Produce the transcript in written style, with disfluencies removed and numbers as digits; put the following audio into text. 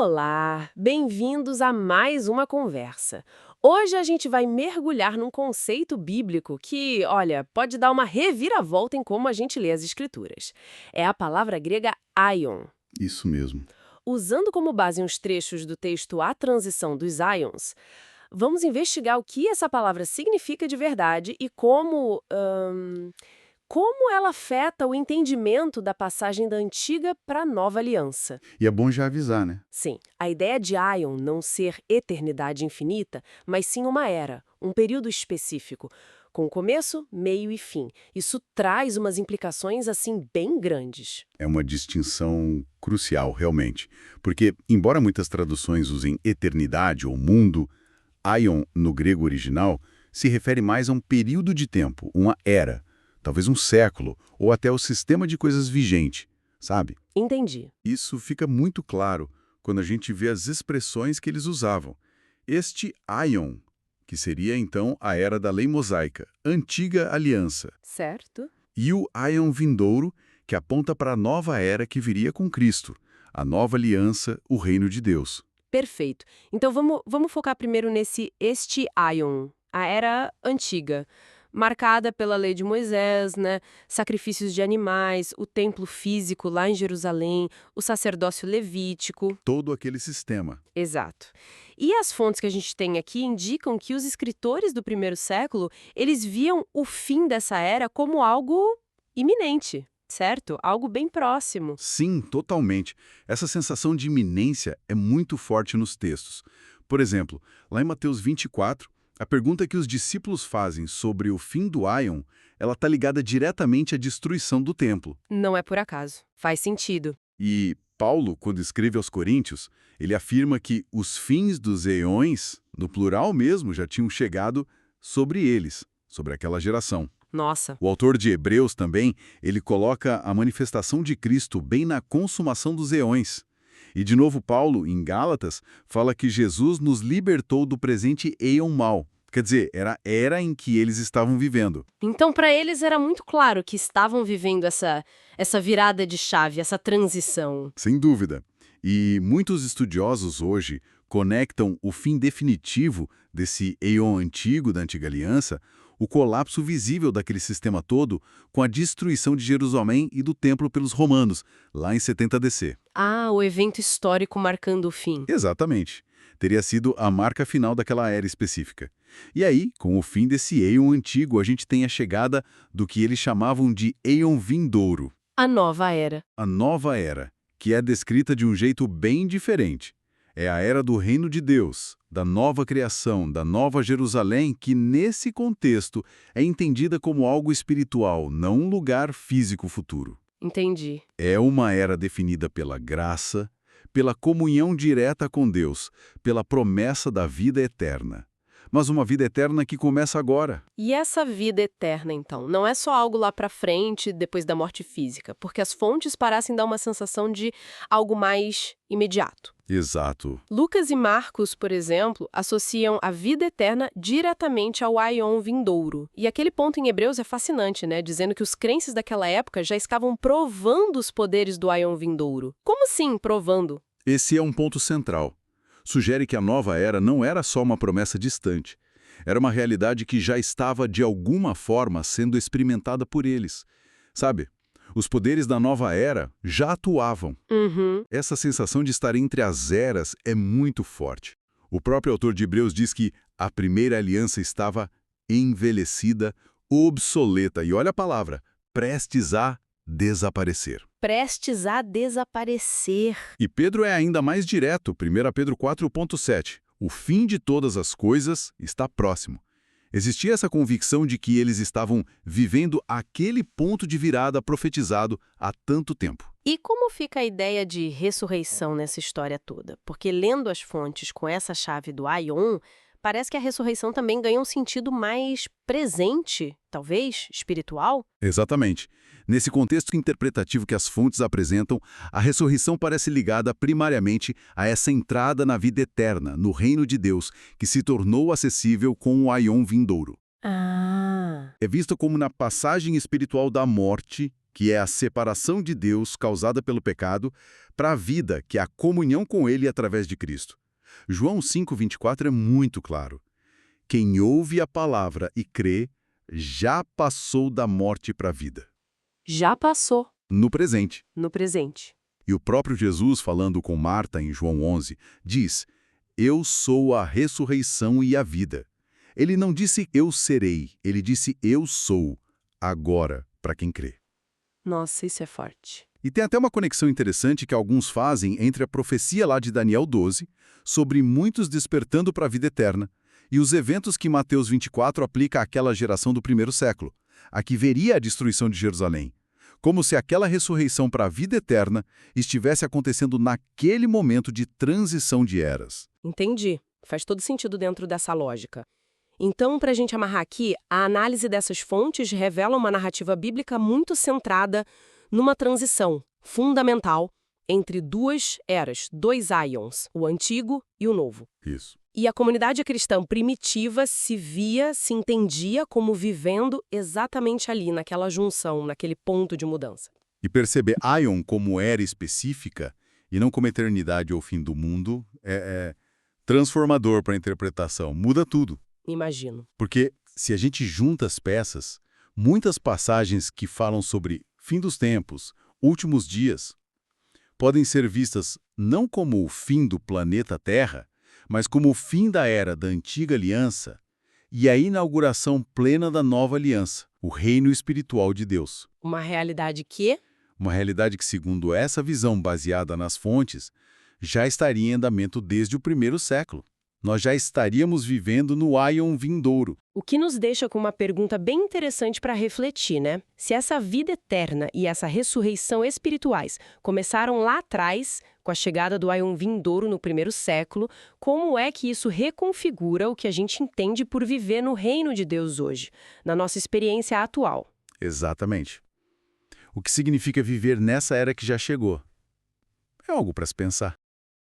Olá, bem-vindos a mais uma conversa. Hoje a gente vai mergulhar num conceito bíblico que, olha, pode dar uma reviravolta em como a gente lê as escrituras. É a palavra grega aion. Isso mesmo. Usando como base uns trechos do texto A Transição dos Ions, vamos investigar o que essa palavra significa de verdade e como ela afeta o entendimento da passagem da Antiga para a Nova Aliança. E é bom já avisar, né? Sim, a ideia de Aion não ser eternidade infinita, mas sim uma era, um período específico, com começo, meio e fim. Isso traz umas implicações, assim, bem grandes. É uma distinção crucial, realmente. Porque, embora muitas traduções usem eternidade ou mundo, aion, no grego original, se refere mais a um período de tempo, uma era, talvez um século, ou até o sistema de coisas vigente, sabe? Entendi. Isso fica muito claro quando a gente vê as expressões que eles usavam. Este aion, que seria então a era da lei mosaica, antiga aliança, Certo? e o aion vindouro, que aponta para a nova era que viria com Cristo, a nova aliança, o reino de Deus. Perfeito. Então vamos focar primeiro nesse este Aion, a era antiga, marcada pela lei de Moisés, né? Sacrifícios de animais, o templo físico lá em Jerusalém, o sacerdócio levítico. Todo aquele sistema. Exato. E as fontes que a gente tem aqui indicam que os escritores do primeiro século, eles viam o fim dessa era como algo iminente, certo? Algo bem próximo. Sim, totalmente. Essa sensação de iminência é muito forte nos textos. Por exemplo, lá em Mateus 24, a pergunta que os discípulos fazem sobre o fim do aion, ela está ligada diretamente à destruição do templo. Não é por acaso. Faz sentido. E Paulo, quando escreve aos Coríntios, ele afirma que os fins dos eões, no plural mesmo, já tinham chegado sobre eles, sobre aquela geração. Nossa. O autor de Hebreus também, ele coloca a manifestação de Cristo bem na consumação dos eões. E de novo Paulo, em Gálatas, fala que Jesus nos libertou do presente eon mau. Quer dizer, era a era em que eles estavam vivendo. Então, para eles era muito claro que estavam vivendo essa virada de chave, essa transição. Sem dúvida. E muitos estudiosos hoje conectam o fim definitivo desse eon antigo da Antiga Aliança, o colapso visível daquele sistema todo, com a destruição de Jerusalém e do templo pelos romanos, lá em 70 DC. Ah, o evento histórico marcando o fim. Exatamente. Teria sido a marca final daquela era específica. E aí, com o fim desse eon antigo, a gente tem a chegada do que eles chamavam de eon vindouro, A nova era. a nova era, que é descrita de um jeito bem diferente. É a era do reino de Deus, da nova criação, da nova Jerusalém, que nesse contexto é entendida como algo espiritual, não um lugar físico futuro. Entendi. É uma era definida pela graça, pela comunhão direta com Deus, pela promessa da vida eterna. Mas uma vida eterna que começa agora. E essa vida eterna, então, não é só algo lá pra frente, depois da morte física, porque as fontes parecem dar uma sensação de algo mais imediato. Exato. Lucas e Marcos, por exemplo, associam a vida eterna diretamente ao aion vindouro. E aquele ponto em Hebreus é fascinante, né? Dizendo que os crentes daquela época já estavam provando os poderes do aion vindouro. Como assim, provando? Esse é um ponto central. Sugere que a nova era não era só uma promessa distante. Era uma realidade que já estava, de alguma forma, sendo experimentada por eles. Sabe? Os poderes da nova era já atuavam. Uhum. Essa sensação de estar entre as eras é muito forte. O próprio autor de Hebreus diz que a primeira aliança estava envelhecida, obsoleta, e olha a palavra, prestes a desaparecer. Prestes a desaparecer. E Pedro é ainda mais direto, 1 Pedro 4,7. O fim de todas as coisas está próximo. Existia essa convicção de que eles estavam vivendo aquele ponto de virada profetizado há tanto tempo. E como fica a ideia de ressurreição nessa história toda? Porque lendo as fontes com essa chave do Aion, parece que a ressurreição também ganha um sentido mais presente, talvez, espiritual? Exatamente. Nesse contexto interpretativo que as fontes apresentam, a ressurreição parece ligada primariamente a essa entrada na vida eterna, no reino de Deus, que se tornou acessível com o aion vindouro. Ah. É vista como na passagem espiritual da morte que é a separação de Deus causada pelo pecado, para a vida, que é a comunhão com Ele através de Cristo. João 5,24 é muito claro. Quem ouve a palavra e crê, já passou da morte para a vida. Já passou No presente. no presente. E o próprio Jesus, falando com Marta em João 11, diz: Eu sou a ressurreição e a vida. Ele não disse eu serei, ele disse eu sou, agora, para quem crê. Nossa, isso é forte. E tem até uma conexão interessante que alguns fazem entre a profecia lá de Daniel 12, sobre muitos despertando para a vida eterna, e os eventos que Mateus 24 aplica àquela geração do primeiro século, a que veria a destruição de Jerusalém. Como se aquela ressurreição para a vida eterna estivesse acontecendo naquele momento de transição de eras. Entendi. Faz todo sentido dentro dessa lógica. Então, para a gente amarrar aqui, a análise dessas fontes revela uma narrativa bíblica muito centrada numa transição fundamental entre duas eras, dois aions, o antigo e o novo. Isso. E a comunidade cristã primitiva se via, se entendia como vivendo exatamente ali, naquela junção, naquele ponto de mudança. E perceber Aion como era específica, e não como eternidade ou fim do mundo, é transformador para a interpretação. Muda tudo. Imagino. Porque se a gente junta as peças, muitas passagens que falam sobre fim dos tempos, últimos dias, podem ser vistas não como o fim do planeta Terra, mas como o fim da era da antiga aliança e a inauguração plena da nova aliança, o reino espiritual de Deus. Uma realidade que... Uma realidade que, segundo essa visão baseada nas fontes, já estaria em andamento desde o primeiro século. Nós já estaríamos vivendo no Aion vindouro. O que nos deixa com uma pergunta bem interessante para refletir, né? Se essa vida eterna e essa ressurreição espirituais começaram lá atrás, com a chegada do Aion vindouro no primeiro século, como é que isso reconfigura o que a gente entende por viver no reino de Deus hoje, na nossa experiência atual? Exatamente. O que significa viver nessa era que já chegou? É algo para se pensar.